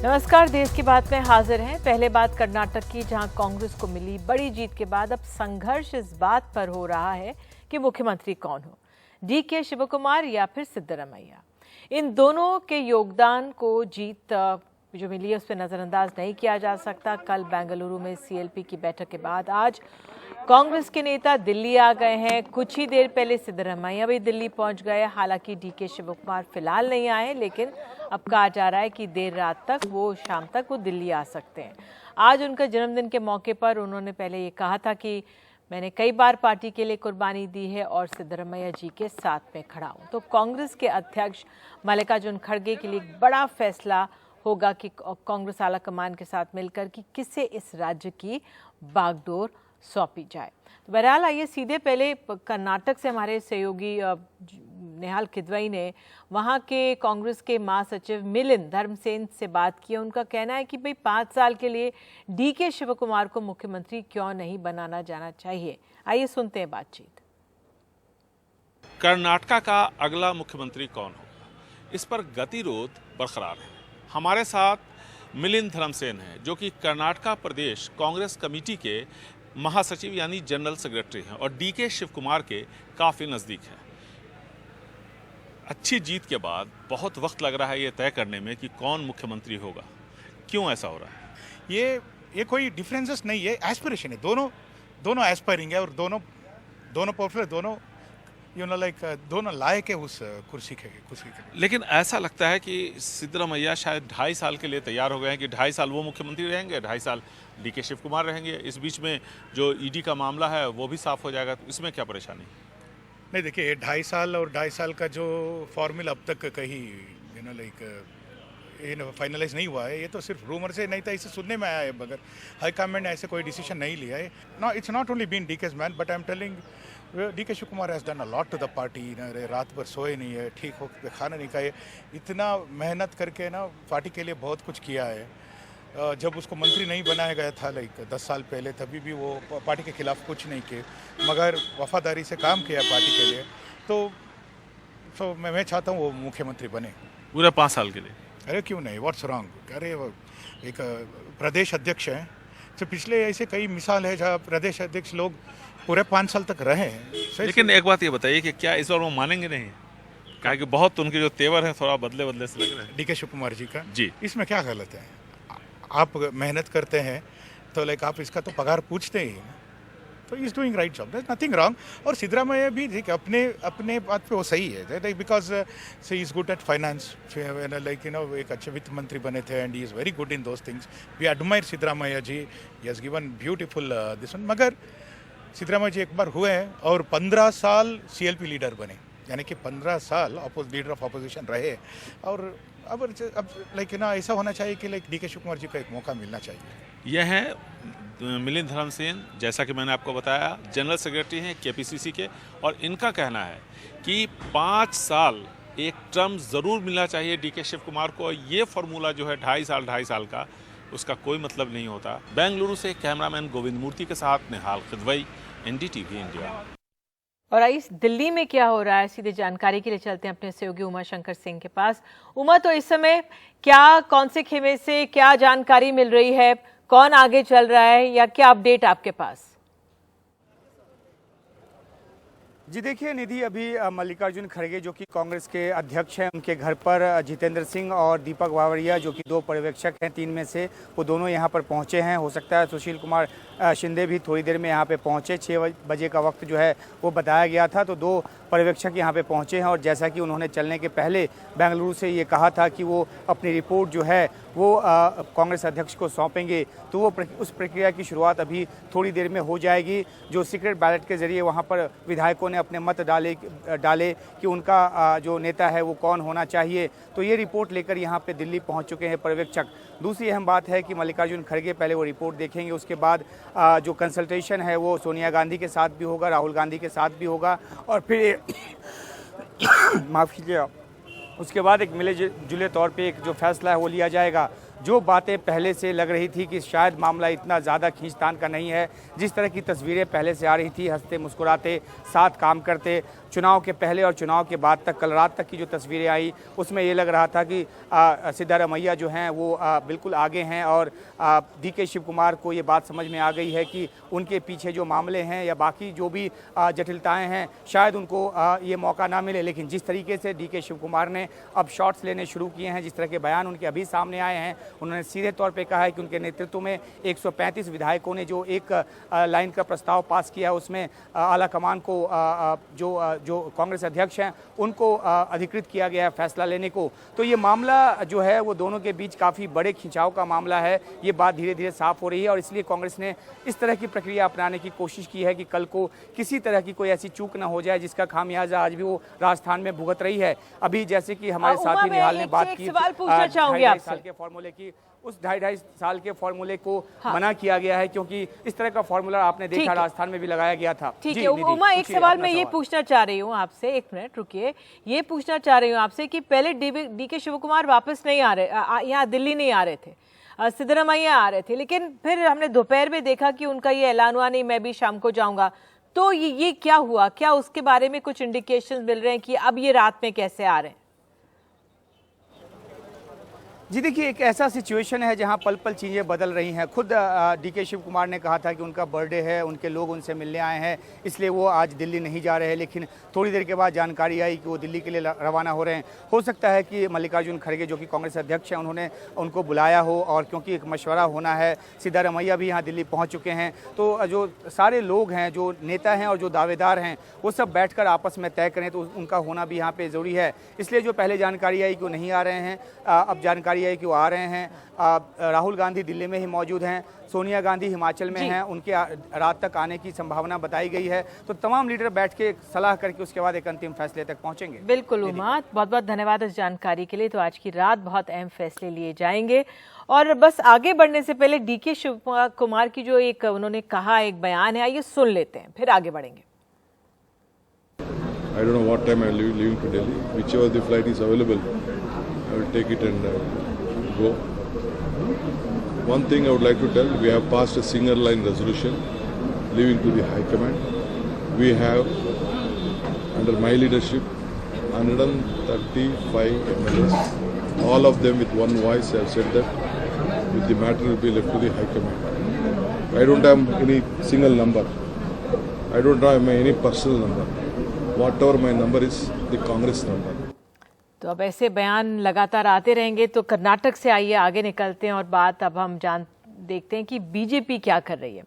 नमस्कार, देश की बात में हाजिर हैं। पहले बात कर्नाटक की, जहां कांग्रेस को मिली बड़ी जीत के बाद अब संघर्ष इस बात पर हो रहा है कि मुख्यमंत्री कौन हो, डीके शिवकुमार या फिर सिद्धरमैया। इन दोनों के योगदान को जीत जो मिली है उस पर नजरअंदाज नहीं किया जा सकता। कल बेंगलुरु में सीएलपी की बैठक के बाद आज कांग्रेस के नेता दिल्ली आ गए हैं। कुछ ही देर पहले सिद्धरमैया भी दिल्ली पहुंच गए। हालांकि डीके शिवकुमार फिलहाल नहीं आए, लेकिन अब कहा जा रहा है कि देर रात तक शाम तक वो दिल्ली आ सकते हैं। आज उनका जन्मदिन के मौके पर उन्होंने पहले ये कहा था कि मैंने कई बार पार्टी के लिए कुर्बानी दी है और सिद्धरमैया जी के साथ में खड़ा हूं। तो कांग्रेस के अध्यक्ष मल्लिकार्जुन खड़गे के लिए एक बड़ा फैसला होगा कि कांग्रेस आला कमान के साथ मिलकर कि किसे इस राज्य की बागडोर सौंपी जाए। तो बहरहाल आइए सीधे पहले कर्नाटक से हमारे सहयोगी नेहाल किदवई ने वहाँ के कांग्रेस के महासचिव मिलिंद धर्मसेन से बात की। उनका कहना है कि भाई 5 साल के लिए डीके शिवकुमार को मुख्यमंत्री क्यों नहीं बनाना जाना चाहिए। आइए सुनते हैं बातचीत। कर्नाटक का अगला मुख्यमंत्री कौन होगा, इस पर गतिरोध बरकरार है। हमारे साथ मिलिंद धर्मसेन हैं, जो कि कर्नाटक प्रदेश कांग्रेस कमेटी के महासचिव यानी जनरल सेक्रेटरी हैं और डीके शिवकुमार के काफ़ी नज़दीक हैं। अच्छी जीत के बाद बहुत वक्त लग रहा है ये तय करने में कि कौन मुख्यमंत्री होगा। क्यों ऐसा हो रहा है? ये कोई डिफरेंसेस नहीं है, एस्पिरेशन है। दोनों एस्पायरिंग है और दोनों पॉपुलर, दोनों दोनों लायक है उस कुर्सी के। लेकिन ऐसा लगता है कि सिद्धरमैया शायद 2.5 साल के लिए तैयार हो गए हैं कि 2.5 साल वो मुख्यमंत्री रहेंगे, 2.5 साल डीके शिवकुमार रहेंगे। इस बीच में जो ईडी का मामला है वो भी साफ हो जाएगा। तो इसमें क्या परेशानी? नहीं, देखिए 2.5 साल और 2.5 साल का जो फॉर्मूला अब तक कहीं फाइनलाइज नहीं हुआ है। ये तो सिर्फ रूमर से, नहीं था इसे सुनने में आया है, मगर हाईकमांड ने ऐसे कोई डिसीजन नहीं लिया है। No, it's not only been DK's man, but I am telling DK Shivakumar has done a lot to the party. रात भर सोए नहीं है, ठीक हो खाना नहीं खाए, इतना मेहनत करके ना पार्टी के लिए बहुत कुछ किया है। जब उसको मंत्री नहीं बनाया गया था 10 साल पहले, तभी भी वो पार्टी के खिलाफ कुछ नहीं किए, मगर वफादारी से काम किया पार्टी के लिए। तो मैं चाहता हूँ वो मुख्यमंत्री बने पूरे 5 साल के लिए। अरे क्यों नहीं, व्हाट्स रॉन्ग? अरे वो एक प्रदेश अध्यक्ष हैं, तो पिछले ऐसे कई मिसाल है जहाँ प्रदेश अध्यक्ष लोग पूरे 5 साल तक रहे हैं। लेकिन एक बात ये बताइए कि क्या इस बार वो मानेंगे नहीं? कहा कि बहुत उनके जो तेवर हैं थोड़ा बदले से लग रहे हैं। डीके शिवकुमार जी का जी, इसमें क्या गलत है? आप मेहनत करते हैं तो आप इसका तो पगार पूछते ही, तो is doing right job, there nothing wrong. और सिद्धरमैया भी ठीक अपने बात पे वो सही है, because he is good at finance, एक अच्छे वित्त मंत्री बने थे and he is very good in those things. We admire Siddaramaiah ji, he has given beautiful this one. मगर सिद्धरमैया जी एक बार हुए हैं और 15 साल सीएलपी लीडर बने, यानी कि 15 साल लीडर ऑफ अपोजिशन रहे। और अब ऐसा होना चाहिए कि डीके शिवकुमार जी का एक मौका मिलना चाहिए। यह है मिलिंद धर्मसेन, जैसा कि मैंने आपको बताया, जनरल सेक्रेटरी हैं केपीसीसी के, और इनका कहना है कि 5 साल एक टर्म ज़रूर मिलना चाहिए डीके शिवकुमार को। ये फार्मूला जो है 2.5 साल का, उसका कोई मतलब नहीं होता। बेंगलुरु से कैमरामैन गोविंद मूर्ति के साथ निहाल किदवई, एनडीटीवी इंडिया। और आई दिल्ली में क्या हो रहा है, सीधे जानकारी के लिए चलते हैं अपने सहयोगी उमा शंकर सिंह के पास। उमा, तो इस समय कौन से खेमे से क्या जानकारी मिल रही है, कौन आगे चल रहा है, या क्या अपडेट आपके पास? जी देखिए निधि, अभी मल्लिकार्जुन खड़गे जो कि कांग्रेस के अध्यक्ष हैं, उनके घर पर जितेंद्र सिंह और दीपक बावरिया जो कि 2 पर्यवेक्षक हैं 3 में से, वो दोनों यहां पर पहुंचे हैं। हो सकता है सुशील कुमार शिंदे भी थोड़ी देर में यहां पे पहुंचे। 6 बजे का वक्त जो है वो बताया गया था, तो 2 पर्यवेक्षक यहां पे पहुंचे हैं। और जैसा कि उन्होंने चलने के पहले बेंगलुरु से ये कहा था कि वो अपनी रिपोर्ट जो है वो कांग्रेस अध्यक्ष को सौंपेंगे, तो वो उस प्रक्रिया की शुरुआत अभी थोड़ी देर में हो जाएगी। जो सीक्रेट बैलेट के जरिए वहाँ पर विधायकों ने अपने मत डाले कि उनका जो नेता है वो कौन होना चाहिए, तो ये रिपोर्ट लेकर यहाँ पे दिल्ली पहुँच चुके हैं पर्यवेक्षक। दूसरी अहम बात है कि मल्लिकार्जुन खड़गे पहले वो रिपोर्ट देखेंगे, उसके बाद जो कंसल्टेशन है वो सोनिया गांधी के साथ भी होगा, राहुल गांधी के साथ भी होगा, और फिर माफ़ कीजिएगा, उसके बाद एक मिले जुले तौर पे एक जो फैसला है वो लिया जाएगा। जो बातें पहले से लग रही थी कि शायद मामला इतना ज़्यादा खींचतान का नहीं है, जिस तरह की तस्वीरें पहले से आ रही थी, हंसते मुस्कुराते साथ काम करते, चुनाव के पहले और चुनाव के बाद तक, कल रात तक की जो तस्वीरें आई उसमें ये लग रहा था कि सिद्धारमैया जो हैं वो बिल्कुल आगे हैं और डीके शिव कुमार को ये बात समझ में आ गई है कि उनके पीछे जो मामले हैं या बाकी जो भी जटिलताएं हैं शायद उनको ये मौका ना मिले। लेकिन जिस तरीके से डीके शिव कुमार ने अब शॉट्स लेने शुरू किए हैं, जिस तरह के बयान उनके अभी सामने आए हैं, उन्होंने सीधे तौर पर कहा है कि उनके नेतृत्व में 135 विधायकों ने जो एक लाइन का प्रस्ताव पास किया उसमें आला कमान को जो कांग्रेस अध्यक्ष हैं उनको अधिकृत किया गया है फैसला लेने को। तो ये मामला जो है वो दोनों के बीच काफ़ी बड़े खिंचाव का मामला है। ये बात धीरे धीरे साफ हो रही है और इसलिए कांग्रेस ने इस तरह की प्रक्रिया अपनाने की कोशिश की है कि कल को किसी तरह की कोई ऐसी चूक ना हो जाए जिसका खामियाजा आज भी वो राजस्थान में भुगत रही है। अभी जैसे कि हमारे साथी निहाल ने बात की 2.5 साल के फॉर्मूले की, उस 2.5 साल के फॉर्मूले को मना किया गया है क्योंकि इस तरह का फॉर्मूला आपने देखा राजस्थान में भी लगाया गया था। ठीक है उमा, एक सवाल मैं ये पूछना चाह रही हूँ आपसे, एक मिनट रुकिए, ये पूछना चाह रही हूँ आपसे कि पहले डीके शिव कुमार वापस नहीं आ रहे, यहाँ दिल्ली नहीं आ रहे थे, सिद्धरमैया आ रहे थे, लेकिन फिर हमने दोपहर में देखा कि उनका ये ऐलान हुआ नहीं मैं भी शाम को जाऊंगा, तो ये क्या हुआ? क्या उसके बारे में कुछ इंडिकेशन मिल रहे हैं कि अब ये रात में कैसे आ रहे हैं? जी देखिए, एक ऐसा सिचुएशन है जहां पल पल चीज़ें बदल रही हैं। खुद डीके शिव कुमार ने कहा था कि उनका बर्थडे है, उनके लोग उनसे मिलने आए हैं, इसलिए वो आज दिल्ली नहीं जा रहे हैं। लेकिन थोड़ी देर के बाद जानकारी आई कि वो दिल्ली के लिए रवाना हो रहे हैं। हो सकता है कि मल्लिकार्जुन खड़गे जो कि कांग्रेस अध्यक्ष हैं उन्होंने उनको बुलाया हो और क्योंकि एक मशवरा होना है, सिद्धारमैया भी यहाँ दिल्ली पहुँच चुके हैं, तो जो सारे लोग हैं, जो नेता हैं और जो दावेदार हैं, वो सब बैठ आपस में तय करें, तो उनका होना भी यहाँ पर ज़रूरी है। इसलिए जो पहले जानकारी आई कि वो नहीं आ रहे हैं, अब जानकारी आई कि वो आ रहे हैं। राहुल गांधी दिल्ली में ही मौजूद हैं, सोनिया गांधी हिमाचल में हैं, उनके रात तक आने की संभावना बताई गई है। तो तमाम लीडर बैठ के सलाह करके उसके बाद एक अंतिम फैसले तक पहुंचेंगे। बिल्कुल उमा, बहुत बहुत धन्यवाद इस जानकारी के लिए। तो आज की रात बहुत अहम फैसले लिए जाएंगे और बस आगे बढ़ने से पहले डीके शिव कुमार की जो एक उन्होंने कहा एक बयान है, आइए सुन लेते हैं, फिर आगे बढ़ेंगे। I don't know what time I'm leaving to Delhi. Whichever the flight is available, I will take it and go. One thing I would like to tell, we have passed a single line resolution leaving to the High Command. We have, under my leadership, 135 MLAs. All of them with one voice have said that the matter will be left to the High Command. I don't have any single number. I don't have any personal number. Whatever my number is, the Congress number. तो अब ऐसे बयान लगातार आते रहेंगे। तो कर्नाटक से आइए आगे निकलते हैं और बात अब हम देखते हैं कि बीजेपी क्या कर रही है।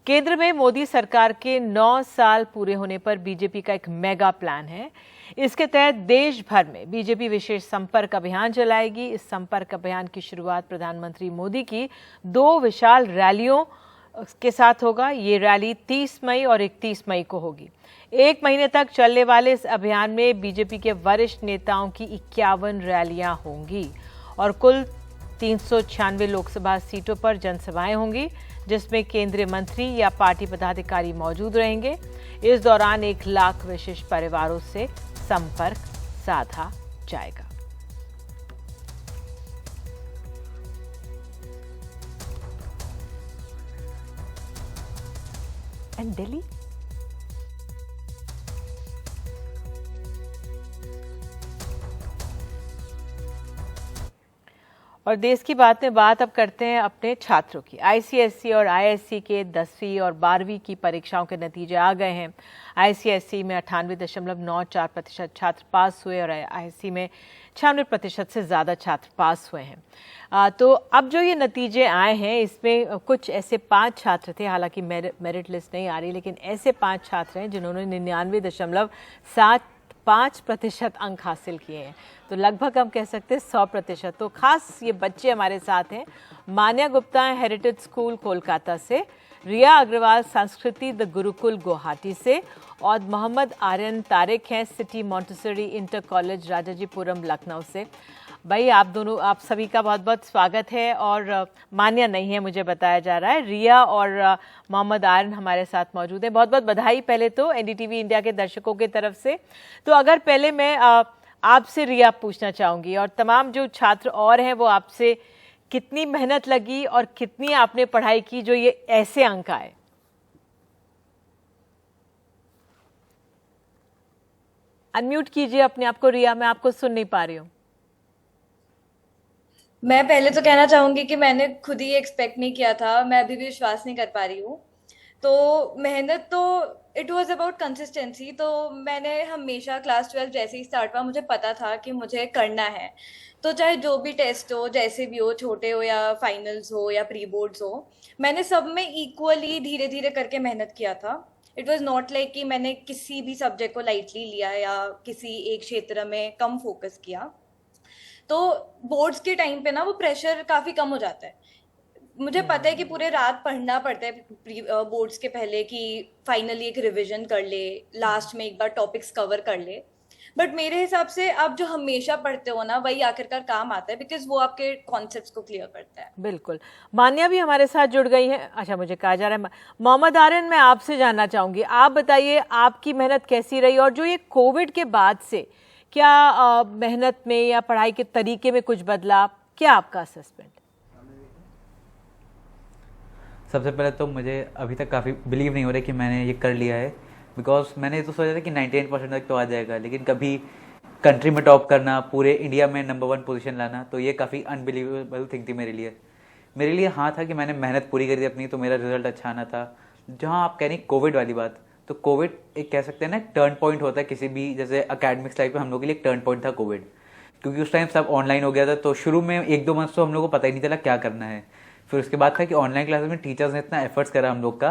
केंद्र में मोदी सरकार के 9 साल पूरे होने पर बीजेपी का एक मेगा प्लान है। इसके तहत देश भर में बीजेपी विशेष संपर्क अभियान चलाएगी। इस संपर्क अभियान की शुरुआत प्रधानमंत्री मोदी की 2 विशाल रैलियों के साथ होगा। ये रैली 30 मई और 31 मई को होगी। 1 महीने तक चलने वाले इस अभियान में बीजेपी के वरिष्ठ नेताओं की 51 रैलियां होंगी और कुल 396 लोकसभा सीटों पर जनसभाएं होंगी, जिसमें केंद्रीय मंत्री या पार्टी पदाधिकारी मौजूद रहेंगे। इस दौरान 1 लाख विशिष्ट परिवारों से संपर्क साधा जाएगा। एंड दिल्ली और देश की बात में बात अब करते हैं अपने छात्रों की। आईसीएसई और आईएससी के 10वीं और 12वीं की परीक्षाओं के नतीजे आ गए हैं। आईसीएसई में 98.94% छात्र पास हुए और आईएससी में 96% से ज़्यादा छात्र पास हुए हैं। तो अब जो ये नतीजे आए हैं इसमें कुछ ऐसे 5 छात्र थे, हालांकि मेरिट लिस्ट नहीं आ रही, लेकिन ऐसे 5 छात्र हैं जिन्होंने 99.75% अंक हासिल किए हैं। तो लगभग हम कह सकते हैं 100%। तो खास ये बच्चे हमारे साथ हैं। मान्या गुप्ता हेरिटेज स्कूल कोलकाता से, रिया अग्रवाल संस्कृति द गुरुकुल गुवाहाटी से और मोहम्मद आर्यन तारिक हैं city Montessori inter college Rajajipuram Lucknow से। भाई आप सभी का बहुत बहुत स्वागत है। और मान्या नहीं है मुझे बताया जा रहा है, रिया और मोहम्मद आर्यन हमारे साथ मौजूद हैं। बहुत बहुत बधाई पहले तो एनडीटीवी इंडिया के दर्शकों की तरफ से। तो अगर पहले मैं आपसे रिया पूछना चाहूँगी और तमाम जो छात्र और हैं वो आपसे कितनी मेहनत लगी और कितनी आपने पढ़ाई की जो ये ऐसे अंक आए? अनम्यूट कीजिए अपने आप को रिया, मैं आपको सुन नहीं पा रही हूँ। मैं पहले तो कहना चाहूंगी कि मैंने खुद ही एक्सपेक्ट नहीं किया था, मैं अभी भी विश्वास नहीं कर पा रही हूँ। तो मेहनत तो इट वाज अबाउट कंसिस्टेंसी। तो मैंने हमेशा क्लास 12 जैसे ही स्टार्ट हुआ मुझे पता था कि मुझे करना है। तो चाहे जो भी टेस्ट हो, जैसे भी हो, छोटे हो या फाइनल्स हो या प्री बोर्ड्स हो, मैंने सब में इक्वली धीरे धीरे करके मेहनत किया था। इट वॉज नॉट लाइक कि मैंने किसी भी सब्जेक्ट को लाइटली लिया या किसी एक क्षेत्र में कम फोकस किया। तो बोर्ड्स के टाइम पे ना वो प्रेशर काफी कम हो जाता है। मुझे पता है कि पूरे रात पढ़ना पड़ता है बोर्ड्स के पहले कि फाइनली एक रिवीजन कर ले, लास्ट में एक बार टॉपिक्स कवर कर ले। बट मेरे हिसाब से आप जो हमेशा पढ़ते हो ना वही आखिरकार काम आता है, बिकॉज वो आपके कॉन्सेप्ट्स को क्लियर करता है। बिल्कुल। मान्या भी हमारे साथ जुड़ गई है। अच्छा, मुझे कहा जा रहा है मोहम्मद आर्यन, मैं आपसे जानना चाहूंगी, आप बताइए आपकी मेहनत कैसी रही और जो ये कोविड के बाद से क्या मेहनत में या पढ़ाई के तरीके में कुछ बदला, क्या आपका असेसमेंट? सबसे पहले तो मुझे अभी तक काफ़ी बिलीव नहीं हो रहा कि मैंने ये कर लिया है, बिकॉज मैंने तो सोचा था कि 98% तक तो आ जाएगा, लेकिन कभी कंट्री में टॉप करना, पूरे इंडिया में नंबर 1 पोजीशन लाना, तो ये काफ़ी अनबिलीवेबल थिंग थी मेरे लिए। हाँ था कि मैंने मेहनत पूरी करी थी अपनी, तो मेरा रिजल्ट अच्छा आना था। जहाँ आप कह रही कोविड वाली बात, तो कोविड एक कह सकते हैं ना टर्न पॉइंट होता है किसी भी, जैसे अकेडमिक्स लाइफ में हम लोग के लिए एक टर्न पॉइंट था कोविड, क्योंकि उस टाइम सब ऑनलाइन हो गया था। तो शुरू में 1-2 मंथ तो हम लोग को पता ही नहीं चला क्या करना है। फिर उसके बाद था कि ऑनलाइन क्लासेस में टीचर्स ने इतना एफर्ट्स करा हम लोग का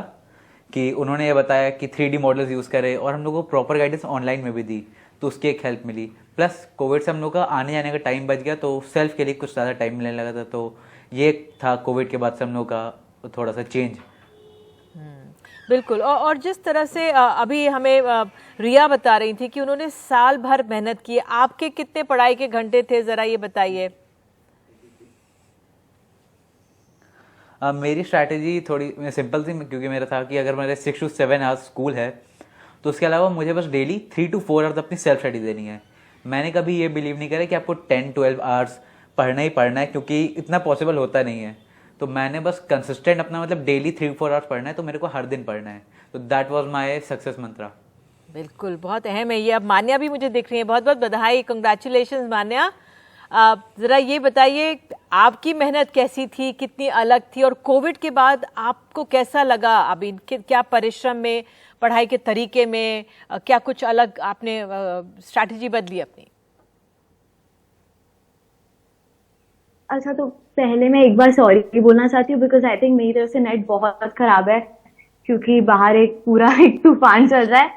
कि उन्होंने ये बताया कि 3D मॉडल्स यूज़ करें, और हम लोग को प्रॉपर गाइडेंस ऑनलाइन में भी दी, तो उसकी एक हेल्प मिली। प्लस कोविड से हम लोग का आने जाने का टाइम बच गया, तो सेल्फ के लिए कुछ ज़्यादा टाइम मिलने लगा था। तो ये था कोविड के बाद से हम लोग का थोड़ा सा चेंज। बिल्कुल। और जिस तरह से अभी हमें रिया बता रही थी कि उन्होंने साल भर मेहनत की, आपके कितने पढ़ाई के घंटे थे, ज़रा ये बताइए। मेरी स्ट्रैटेजी थोड़ी सिंपल थी, क्योंकि मेरा था कि अगर मेरे 6 to 7 आवर्स स्कूल है, तो उसके अलावा मुझे बस डेली 3 to 4 आवर्स अपनी सेल्फ स्टडी देनी है। मैंने कभी ये बिलीव नहीं करा कि आपको 10-12 आवर्स पढ़ना ही पढ़ना है, क्योंकि इतना पॉसिबल होता नहीं है। तो मैंने बस कंसिस्टेंट अपना मतलब डेली 3-4 आवर्स पढ़ना है, तो मेरे को हर दिन पढ़ना है। तो दैट वाज माय सक्सेस मंत्रा। बिल्कुल, बहुत अहम है ये। अब मान्या भी मुझे दिख रही है, बहुत बहुत बधाई, कंग्रेचुलेशंस मान्या। ज़रा ये बताइए आपकी मेहनत कैसी थी, कितनी अलग थी, और कोविड के बाद आपको कैसा लगा? अभी क्या परिश्रम में, पढ़ाई के तरीके में क्या कुछ अलग आपने स्ट्रैटेजी बदली अपनी? अच्छा, तो पहले मैं एक बार सॉरी बोलना चाहती हूँ, बिकॉज आई थिंक मेरी तरफ से नेट बहुत खराब है, क्योंकि बाहर एक तूफान चल रहा है।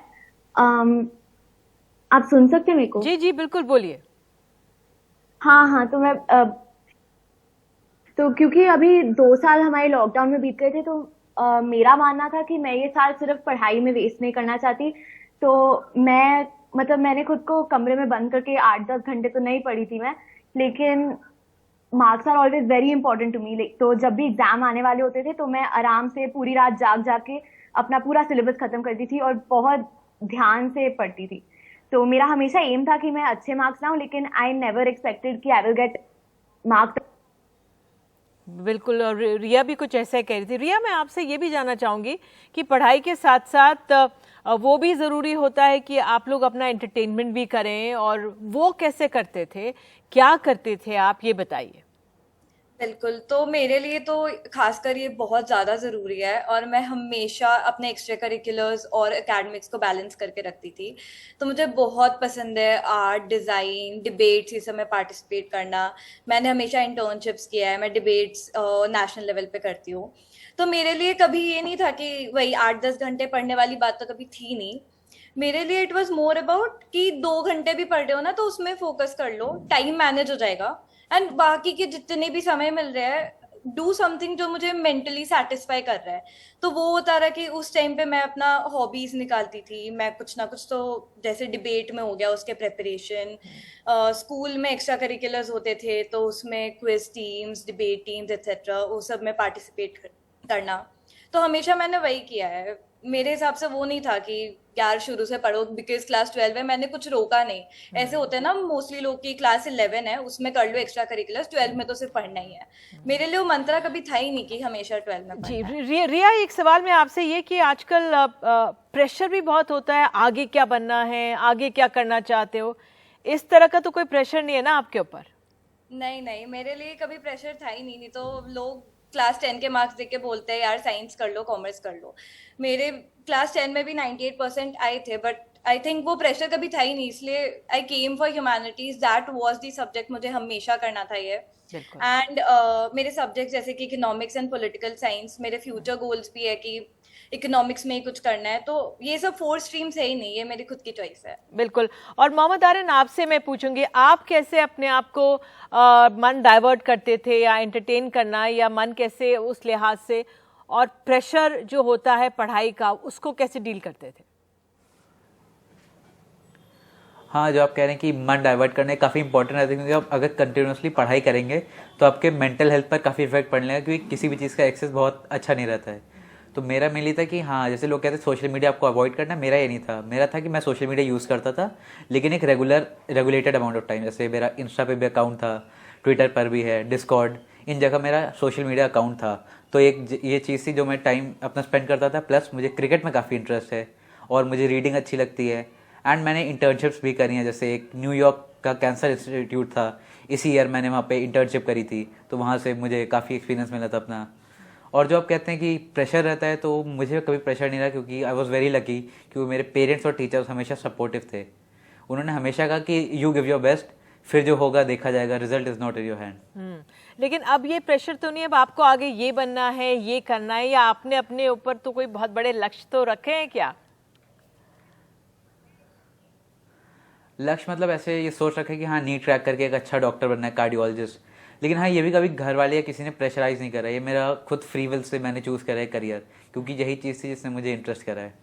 आप सुन सकते हैं मेरे को? जी जी बिल्कुल, बोलिए। हाँ, तो मैं तो क्योंकि अभी 2 साल हमारे लॉकडाउन में बीत गए थे, तो मेरा मानना था कि मैं ये साल सिर्फ पढ़ाई में वेस्ट नहीं करना चाहती। तो मैंने खुद को कमरे में बंद करके 8-10 घंटे तो नहीं पढ़ी थी मैं, लेकिन marks are always very important to me. तो जब भी एग्जाम आने वाले होते थे, तो मैं आराम से पूरी रात जाग के अपना पूरा सिलेबस खत्म करती थी और बहुत ध्यान से पढ़ती थी। तो मेरा हमेशा एम था कि मैं अच्छे मार्क्स लाऊं, लेकिन आई नेवर एक्सपेक्टेड कि आई विल गेट मार्क्स। बिल्कुल, और रिया भी कुछ ऐसा ही कह रही थी। रिया, मैं आपसे ये भी जानना चाहूँगी कि पढ़ाई के साथ साथ वो भी ज़रूरी होता है कि आप लोग अपना एंटरटेनमेंट भी करें, और वो कैसे करते थे, क्या करते थे आप, ये बताइए। बिल्कुल, तो मेरे लिए तो खासकर ये बहुत ज़्यादा ज़रूरी है, और मैं हमेशा अपने एक्स्ट्रा करिकुलर्स और एकेडमिक्स को बैलेंस करके रखती थी। तो मुझे बहुत पसंद है आर्ट, डिज़ाइन, डिबेट्स, ये सब में पार्टिसिपेट करना। मैंने हमेशा इंटर्नशिप्स किया है, मैं डिबेट्स नेशनल लेवल पे करती हूँ। तो मेरे लिए कभी ये नहीं था कि वही 8-10 घंटे पढ़ने वाली बात तो कभी थी नहीं। मेरे लिए इट वॉज मोर अबाउट कि 2 घंटे भी पढ़ रहे हो ना, तो उसमें फोकस कर लो, टाइम मैनेज हो जाएगा, एंड बाकी के जितने भी समय मिल रहे हैं डू समथिंग जो मुझे मेंटली सेटिस्फाई कर रहा है। तो वो होता रहा कि उस टाइम पे मैं अपना हॉबीज निकालती थी। मैं कुछ ना कुछ, तो जैसे डिबेट में हो गया उसके प्रेपरेशन, स्कूल में एक्स्ट्रा करिकुलर्स होते थे तो उसमें quiz teams, debate teams etcetera, वो सब में पार्टिसिपेट करना। तो हमेशा मैंने वही किया है। मेरे हिसाब से वो नहीं था कि यार शुरू से पढ़ो बिकॉज क्लास 12 है, मैंने कुछ रोका नहीं। ऐसे होते हैं ना मोस्टली लोग की क्लास 11 है उसमें कर लो एक्स्ट्रा करिकुलर्स, 12 में तो सिर्फ पढ़ना ही है। मेरे लिए वो मंत्रा कभी था ही नहीं कि हमेशा 12 में जी। पढ़ना है। रिया, एक सवाल मैं आपसे ये कि आजकल प्रेशर भी बहुत होता है, आगे क्या बनना है, आगे क्या करना चाहते हो, इस तरह का तो कोई प्रेशर नहीं है ना आपके ऊपर? नहीं, मेरे लिए कभी प्रेशर था ही नहीं तो लोग क्लास 10 के मार्क्स देके बोलते हैं यार साइंस कर लो, कॉमर्स कर लो। मेरे क्लास 10 में भी 98% आए थे, बट आई थिंक वो प्रेशर कभी था ही नहीं, इसलिए I came for humanities, that was the subject मुझे हमेशा करना था ये। एंड मेरे सब्जेक्ट जैसे कि इकोनॉमिक्स एंड पॉलिटिकल साइंस, मेरे फ्यूचर गोल्स भी है कि इकोनॉमिक्स में ही कुछ करना है, तो ये सब 4 स्ट्रीम्स है ही नहीं, ये मेरी खुद की चॉइस है। बिल्कुल। और मोहम्मद आर्यन, आपसे मैं पूछूंगी, आप कैसे अपने आप को मन डाइवर्ट करते थे या एंटरटेन करना, या मन कैसे उस लिहाज से, और प्रेशर जो होता है पढ़ाई का उसको कैसे डील करते थे? हाँ, जो आप कह रहे हैं कि मन डाइवर्ट करने काफ़ी इंपॉर्टेंट रहता है, क्योंकि आप अगर कंटिन्यूसली पढ़ाई करेंगे तो आपके मेंटल हेल्थ पर काफ़ी इफेक्ट पड़ने लगेगा, क्योंकि किसी भी चीज़ का एक्सेस बहुत अच्छा नहीं रहता है। तो मेरा मेनली था कि हाँ, जैसे लोग कहते हैं सोशल मीडिया आपको अवॉइड करना, मेरा ये नहीं था। मेरा था कि मैं सोशल मीडिया यूज़ करता था, लेकिन एक रेगुलेटेड अमाउंट ऑफ टाइम। जैसे मेरा इंस्टा पे भी अकाउंट था, ट्विटर पर भी है, डिस्कॉर्ड, इन जगह मेरा सोशल मीडिया अकाउंट था। तो एक ये चीज़ थी जो मैं टाइम अपना स्पेंड करता था। प्लस मुझे क्रिकेट में काफ़ी इंटरेस्ट है और मुझे रीडिंग अच्छी लगती है। एंड मैंने इंटर्नशिप्स भी करी हैं, जैसे एक न्यूयॉर्क का कैंसर इंस्टीट्यूट था, इसी ईयर मैंने वहाँ पे इंटर्नशिप करी थी, तो वहाँ से मुझे काफ़ी एक्सपीरियंस मिला था अपना। और जो आप कहते हैं कि प्रेशर रहता है, तो मुझे कभी प्रेशर नहीं रहा, क्योंकि आई वॉज वेरी लकी, क्योंकि मेरे पेरेंट्स और टीचर्स हमेशा सपोर्टिव थे। उन्होंने हमेशा कहा कि यू गिव योर बेस्ट, फिर जो होगा देखा जाएगा, result is not in your hand. लेकिन अब ये प्रेशर तो नहीं, अब आपको आगे ये बनना है, ये करना है, या आपने अपने ऊपर तो कोई बहुत बड़े लक्ष्य तो रखे हैं क्या? लक्ष्य मतलब ऐसे ये सोच रखा है कि हाँ, नीट क्रैक करके एक अच्छा डॉक्टर बनना है, कार्डियोलॉजिस्ट। लेकिन हाँ, ये भी कभी घर वाले या किसी ने प्रेशराइज नहीं करा, ये मेरा खुद फ्री विल से मैंने चूज़ करा है करियर, क्योंकि यही चीज़ थी जिसने मुझे इंटरेस्ट करा है।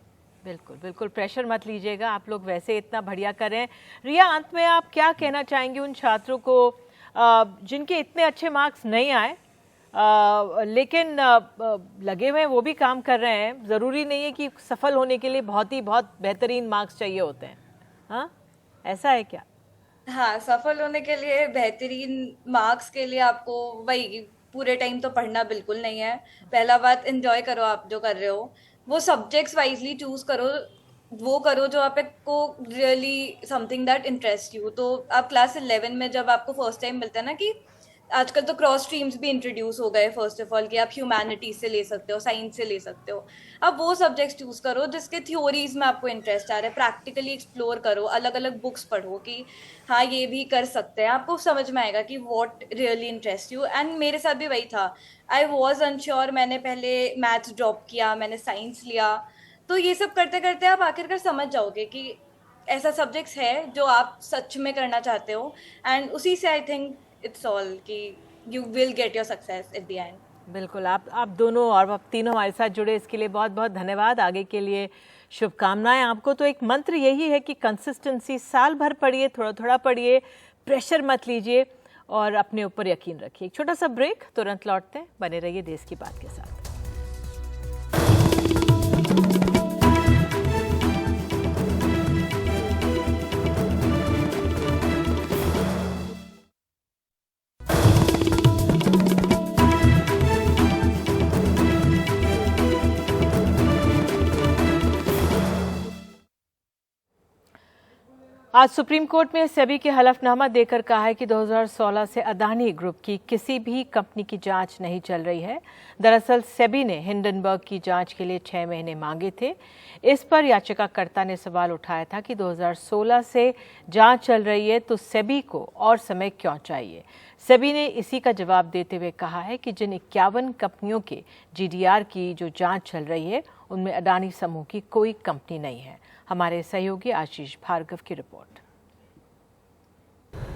बिल्कुल बिल्कुल, प्रेशर मत लीजिएगा, आप लोग वैसे इतना बढ़िया कर रहे हैं। रिया, अंत में आप क्या कहना चाहेंगे उन छात्रों को जिनके इतने अच्छे मार्क्स नहीं आए, लेकिन लगे हुए वो भी काम कर रहे हैं? ज़रूरी नहीं है कि सफल होने के लिए बहुत बेहतरीन मार्क्स चाहिए होते हैं, हाँ, ऐसा है क्या? हाँ, सफल होने के लिए बेहतरीन मार्क्स के लिए आपको वही पूरे टाइम तो पढ़ना बिल्कुल नहीं है। पहला बात, एंजॉय करो आप जो कर रहे हो, वो सब्जेक्ट्स वाइजली चूज करो, वो करो जो आपको really something that interest you. तो आप क्लास 11 में जब आपको फर्स्ट टाइम मिलता है ना कि आजकल तो क्रॉस स्ट्रीम्स भी इंट्रोड्यूस हो गए, फर्स्ट ऑफ ऑल कि आप ह्यूमैनिटीज से ले सकते हो, साइंस से ले सकते हो। अब वो सब्जेक्ट्स चूज करो जिसके थ्योरीज में आपको इंटरेस्ट आ रहा है, प्रैक्टिकली एक्सप्लोर करो, अलग अलग बुक्स पढ़ो कि हाँ ये भी कर सकते हैं, आपको समझ में आएगा कि what really interest you. And मेरे साथ भी वही था, आई वॉज अनश्योर, मैंने पहले मैथ्स ड्रॉप किया, मैंने साइंस लिया, तो ये सब करते करते आप आखिरकार समझ जाओगे कि ऐसा सब्जेक्ट्स है जो आप सच में करना चाहते हो, एंड उसी से आई थिंक इट्स ऑल कि you will get your success at the end. बिल्कुल, आप दोनों और आप तीनों हमारे साथ जुड़े, इसके लिए बहुत बहुत धन्यवाद। आगे के लिए शुभकामनाएं आपको। तो एक मंत्र यही है कि कंसिस्टेंसी, साल भर पढ़िए, थोड़ा थोड़ा पढ़िए, प्रेशर मत लीजिए और अपने ऊपर यकीन रखिए। एक छोटा सा ब्रेक, तुरंत लौटते हैं, बने रहिए देश की बात के साथ। आज सुप्रीम कोर्ट में सेबी के हलफनामा देकर कहा है कि 2016 से अदानी ग्रुप की किसी भी कंपनी की जांच नहीं चल रही है। दरअसल सेबी ने हिंडनबर्ग की जांच के लिए 6 महीने मांगे थे। इस पर याचिकाकर्ता ने सवाल उठाया था कि 2016 से जांच चल रही है तो सेबी को और समय क्यों चाहिए। सेबी ने इसी का जवाब देते हुए कहा है कि जिन 51 कंपनियों के जीडीआर की जो जांच चल रही है उनमें अडानी समूह की कोई कंपनी नहीं है। हमारे सहयोगी आशीष भार्गव की रिपोर्ट।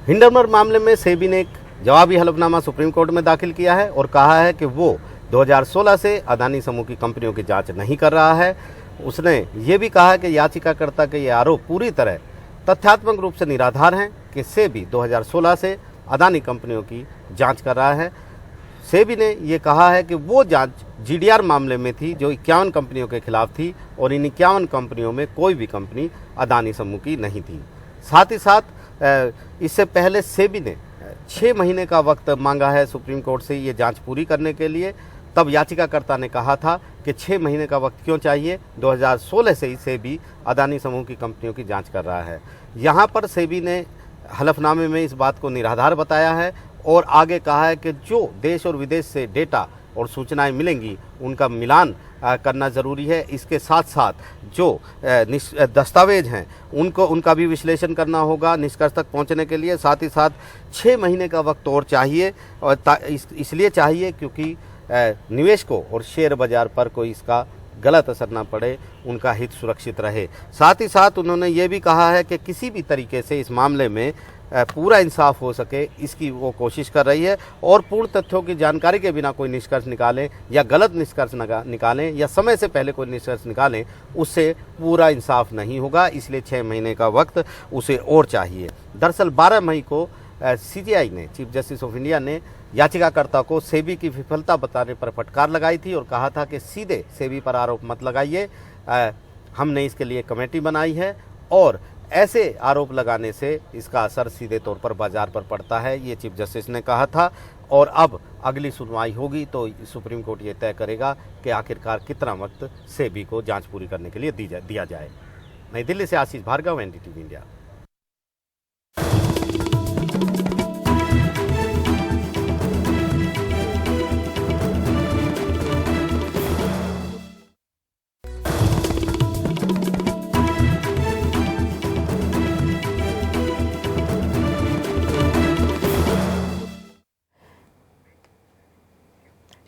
हिंडनबर्ग मामले में सेबी ने एक जवाबी हलफनामा सुप्रीम कोर्ट में दाखिल किया है और कहा है कि वो 2016 से अदानी समूह की कंपनियों की जांच नहीं कर रहा है। उसने ये भी कहा है कि याचिकाकर्ता के ये आरोप पूरी तरह तथ्यात्मक रूप से निराधार हैं कि सेबी 2016 से अदानी कंपनियों की जांच कर रहा है। सेबी ने ये कहा है कि वो जांच जीडीआर मामले में थी जो 51 कंपनियों के खिलाफ थी और इन 51 कंपनियों में कोई भी कंपनी अदानी समूह की नहीं थी। साथ ही साथ इससे पहले सेबी ने 6 महीने का वक्त मांगा है सुप्रीम कोर्ट से ये जांच पूरी करने के लिए। तब याचिकाकर्ता ने कहा था कि 6 महीने का वक्त क्यों चाहिए, 2016 से ही सेबी अदानी समूह की कंपनियों की जांच कर रहा है। यहाँ पर सेबी ने हलफनामे में इस बात को निराधार बताया है और आगे कहा है कि जो देश और विदेश से डेटा और सूचनाएं मिलेंगी उनका मिलान करना ज़रूरी है। इसके साथ साथ जो दस्तावेज हैं उनका भी विश्लेषण करना होगा निष्कर्ष तक पहुंचने के लिए। साथ ही साथ 6 महीने का वक्त और चाहिए और इसलिए चाहिए क्योंकि निवेशकों और शेयर बाज़ार पर कोई इसका गलत असर ना पड़े, उनका हित सुरक्षित रहे। साथ ही साथ उन्होंने ये भी कहा है कि किसी भी तरीके से इस मामले में पूरा इंसाफ हो सके इसकी वो कोशिश कर रही है और पूर्ण तथ्यों की जानकारी के बिना कोई निष्कर्ष निकालें या गलत निष्कर्ष निकालें या समय से पहले कोई निष्कर्ष निकालें उससे पूरा इंसाफ नहीं होगा। इसलिए 6 महीने का वक्त उसे और चाहिए। दरअसल 12 मई को सीजीआई ने, चीफ जस्टिस ऑफ इंडिया ने याचिकाकर्ता को सेबी की विफलता बताने पर फटकार लगाई थी और कहा था कि सीधे सेबी पर आरोप मत लगाइए, हमने इसके लिए कमेटी बनाई है और ऐसे आरोप लगाने से इसका असर सीधे तौर पर बाजार पर पड़ता है, ये चीफ जस्टिस ने कहा था। और अब अगली सुनवाई होगी तो सुप्रीम कोर्ट ये तय करेगा कि आखिरकार कितना वक्त सेबी को जांच पूरी करने के लिए दिया जाए। नई दिल्ली से आशीष भार्गव, एनडीटीवी इंडिया।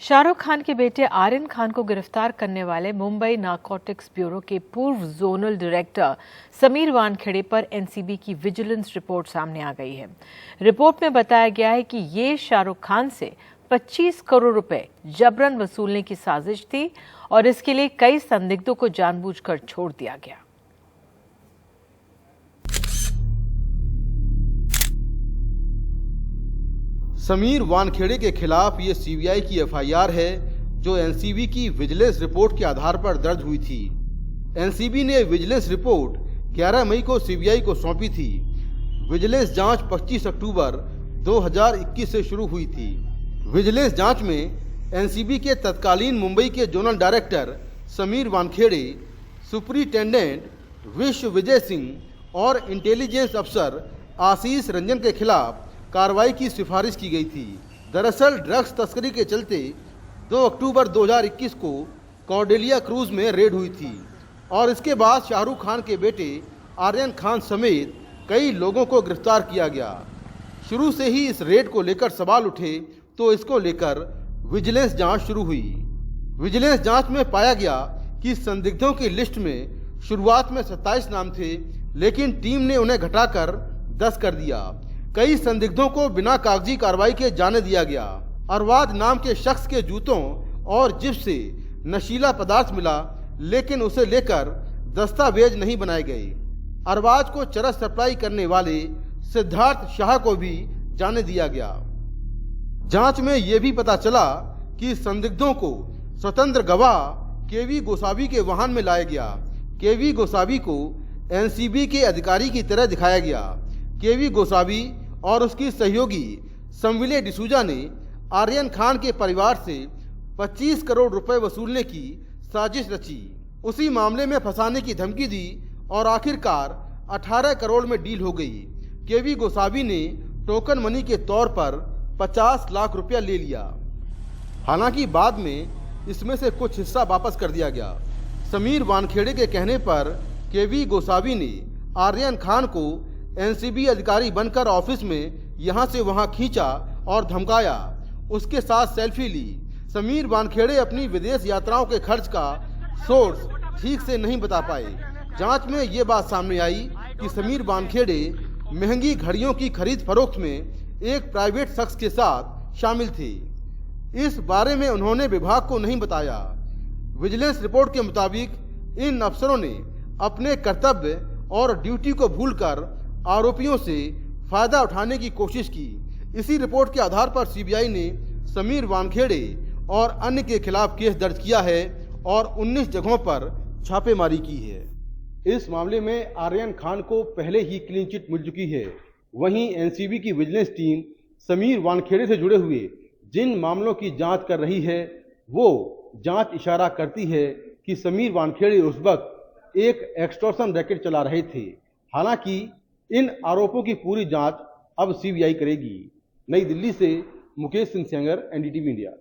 शाहरुख खान के बेटे आर्यन खान को गिरफ्तार करने वाले मुंबई नारकोटिक्स ब्यूरो के पूर्व जोनल डायरेक्टर समीर वानखेड़े पर एनसीबी की विजिलेंस रिपोर्ट सामने आ गई है। रिपोर्ट में बताया गया है कि ये शाहरुख खान से 25 करोड़ रुपए जबरन वसूलने की साजिश थी और इसके लिए कई संदिग्धों को जानबूझकर छोड़ दिया गया। समीर वानखेड़े के खिलाफ ये सीबीआई की एफआईआर है जो एनसीबी की विजिलेंस रिपोर्ट के आधार पर दर्ज हुई थी। एनसीबी ने विजिलेंस रिपोर्ट 11 मई को सीबीआई को सौंपी थी। विजिलेंस जांच 25 अक्टूबर 2021 से शुरू हुई थी। विजिलेंस जांच में एनसीबी के तत्कालीन मुंबई के zonal director Sameer Wankhede, superintendent विश्व विजय सिंह और इंटेलिजेंस अफसर आशीष रंजन के खिलाफ कार्रवाई की सिफारिश की गई थी। दरअसल ड्रग्स तस्करी के चलते 2 अक्टूबर 2021 को कॉर्डेलिया क्रूज में रेड हुई थी और इसके बाद शाहरुख खान के बेटे आर्यन खान समेत कई लोगों को गिरफ्तार किया गया। शुरू से ही इस रेड को लेकर सवाल उठे तो इसको लेकर विजिलेंस जांच शुरू हुई। विजिलेंस जांच में पाया गया कि संदिग्धों की लिस्ट में शुरुआत में 27 नाम थे, लेकिन टीम ने उन्हें घटाकर 10 कर दिया। कई संदिग्धों को बिना कागजी कार्रवाई के जाने दिया गया। अरवाद नाम के शख्स के जूतों और जिप से नशीला पदार्थ मिला, लेकिन उसे लेकर दस्तावेज नहीं बनाए गए। अरवाज को चरस सप्लाई करने वाले सिद्धार्थ शाह को भी जाने दिया गया। जांच में यह भी पता चला कि संदिग्धों को स्वतंत्र गवाह केवी गोसावी के वाहन में लाया गया। केवी गोसावी को एनसीबी के अधिकारी की तरह दिखाया गया। केवी गोसावी और उसकी सहयोगी संविले डिसूजा ने आर्यन खान के परिवार से 25 करोड़ रुपए वसूलने की साजिश रची। उसी मामले में फंसाने की धमकी दी और आखिरकार 18 करोड़ में डील हो गई। केवी गोसावी ने टोकन मनी के तौर पर 50 लाख रुपया ले लिया। हालांकि बाद में इसमें से कुछ हिस्सा वापस कर दिया गया। समीर वानखेड़े के कहने पर केवी गोसावी ने आर्यन खान को एनसीबी अधिकारी बनकर ऑफिस में यहां से वहां खींचा और धमकाया। उसके साथ सेल्फी ली। समीर वानखेड़े अपनी विदेश यात्राओं के खर्च का सोर्स ठीक से नहीं बता पाए। जांच में ये बात सामने आई कि समीर वानखेड़े महंगी घड़ियों की खरीद फरोख्त में एक प्राइवेट शख्स के साथ शामिल थे। इस बारे में उन्होंने विभाग को नहीं बताया। विजिलेंस रिपोर्ट के मुताबिक इन अफसरों ने अपने कर्तव्य और ड्यूटी को भूलकर आरोपियों से फायदा उठाने की कोशिश की। इसी रिपोर्ट के आधार पर सीबीआई ने समीर वानखेड़े और अन्य के खिलाफ केस दर्ज किया है और 19 जगहों पर छापेमारी की है। इस मामले में आर्यन खान को पहले ही क्लीन चिट मिल चुकी है। वहीं एनसीबी की विजिलेंस टीम समीर वानखेड़े से जुड़े हुए जिन मामलों की जांच कर रही है, वो जांच इशारा करती है कि समीर वानखेड़े उस वक्त एक एक्सटॉर्शन रैकेट चला रहे थे। हालांकि इन आरोपों की पूरी जांच अब सीबीआई करेगी। नई दिल्ली से मुकेश सिंह सेंगर, एनडीटीवी इंडिया।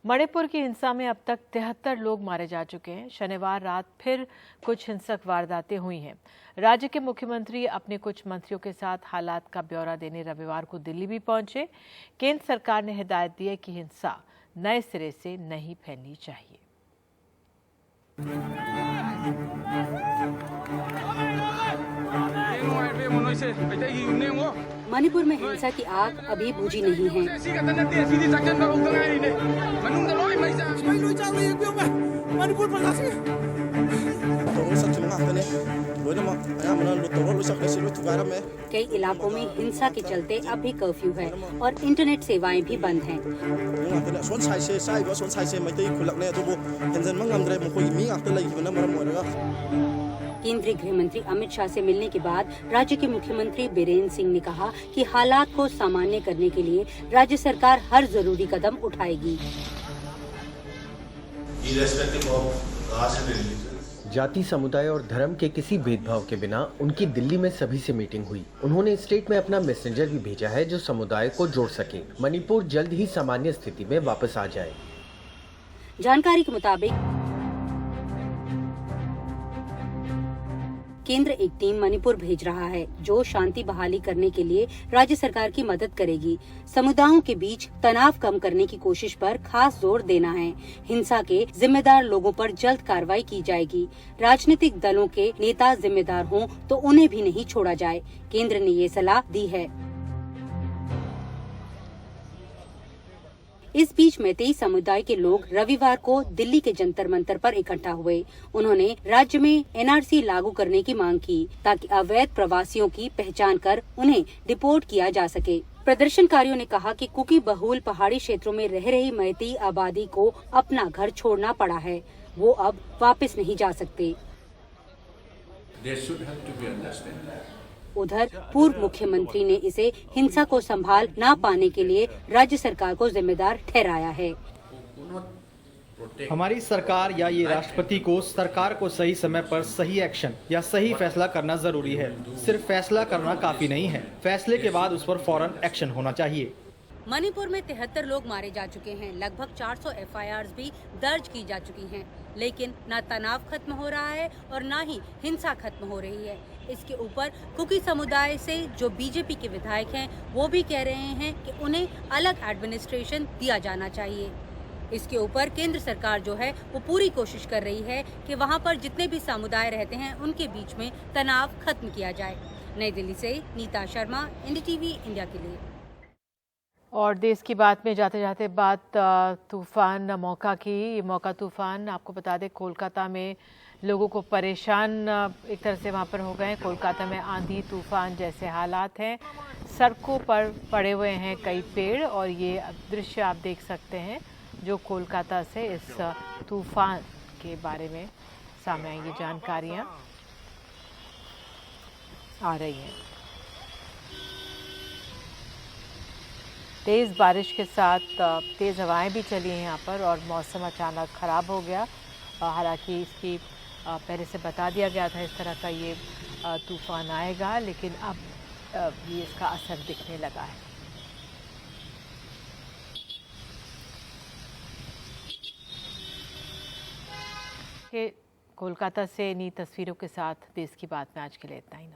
मणिपुर की हिंसा में अब तक 73 लोग मारे जा चुके हैं। शनिवार रात फिर कुछ हिंसक वारदातें हुई हैं। राज्य के मुख्यमंत्री अपने कुछ मंत्रियों के साथ हालात का ब्यौरा देने रविवार को दिल्ली भी पहुंचे। केंद्र सरकार ने हिदायत दी है कि हिंसा नए सिरे से नहीं फैलनी चाहिए। मणिपुर में हिंसा की आग अभी बुझी नहीं है। कई इलाकों में हिंसा के चलते अब भी कर्फ्यू है और इंटरनेट सेवाएं भी बंद हैं। केंद्रीय गृह मंत्री अमित शाह से मिलने के बाद राज्य के मुख्यमंत्री बीरेंद्र सिंह ने कहा कि हालात को सामान्य करने के लिए राज्य सरकार हर जरूरी कदम उठाएगी। जाति, समुदाय और धर्म के किसी भेदभाव के बिना उनकी दिल्ली में सभी से मीटिंग हुई। उन्होंने स्टेट में अपना मैसेंजर भी भेजा है जो समुदाय को जोड़ सके। मणिपुर जल्द ही सामान्य स्थिति में वापस आ जाए। जानकारी के मुताबिक केंद्र एक टीम मणिपुर भेज रहा है जो शांति बहाली करने के लिए राज्य सरकार की मदद करेगी। समुदायों के बीच तनाव कम करने की कोशिश पर खास जोर देना है। हिंसा के जिम्मेदार लोगों पर जल्द कार्रवाई की जाएगी। राजनीतिक दलों के नेता जिम्मेदार हों तो उन्हें भी नहीं छोड़ा जाए। केंद्र ने ये सलाह दी है। इस बीच मैतेई समुदाय के लोग रविवार को दिल्ली के जंतर मंतर पर इकट्ठा हुए। उन्होंने राज्य में एनआरसी लागू करने की मांग की ताकि अवैध प्रवासियों की पहचान कर उन्हें डिपोर्ट किया जा सके। प्रदर्शनकारियों ने कहा कि कुकी बहुल पहाड़ी क्षेत्रों में रह रही मैतेई आबादी को अपना घर छोड़ना पड़ा है। वो अब वापस नहीं जा सकते। उधर पूर्व मुख्यमंत्री ने इसे हिंसा को संभाल ना पाने के लिए राज्य सरकार को जिम्मेदार ठहराया है। हमारी सरकार या ये राष्ट्रपति को सरकार को सही समय पर सही एक्शन या सही फैसला करना जरूरी है। सिर्फ फैसला करना काफी नहीं है, फैसले के बाद उस पर फौरन एक्शन होना चाहिए। मणिपुर में 73 लोग मारे जा चुके हैं। लगभग 400 एफआईआर भी दर्ज की जा चुकी हैं, लेकिन न तनाव खत्म हो रहा है और न ही हिंसा खत्म हो रही है। इसके ऊपर कुकी समुदाय से जो बीजेपी के विधायक हैं वो भी कह रहे हैं कि उन्हें अलग एडमिनिस्ट्रेशन दिया जाना चाहिए। इसके ऊपर केंद्र सरकार जो है वो पूरी कोशिश कर रही है कि वहाँ पर जितने भी समुदाय रहते हैं उनके बीच में तनाव खत्म किया जाए। नई दिल्ली से नीता शर्मा, एनडीटीवी इंडिया के लिए। और देश की बात में जाते जाते बात तूफान मौका की। मौका तूफान, आपको बता दें, कोलकाता में लोगों को परेशान एक तरह से वहाँ पर हो गए हैं। कोलकाता में आंधी तूफान जैसे हालात हैं। सड़कों पर पड़े हुए हैं कई पेड़ और ये दृश्य आप देख सकते हैं जो कोलकाता से इस तूफान के बारे में सामने आई ये जानकारियाँ आ रही हैं। तेज़ बारिश के साथ तेज़ हवाएं भी चली हैं यहाँ पर और मौसम अचानक ख़राब हो गया। हालांकि इसकी पहले से बता दिया गया था इस तरह का ये तूफ़ान आएगा, लेकिन अब ये इसका असर दिखने लगा है। कोलकाता से नई तस्वीरों के साथ देश की बात में आज के लिए इतना ही।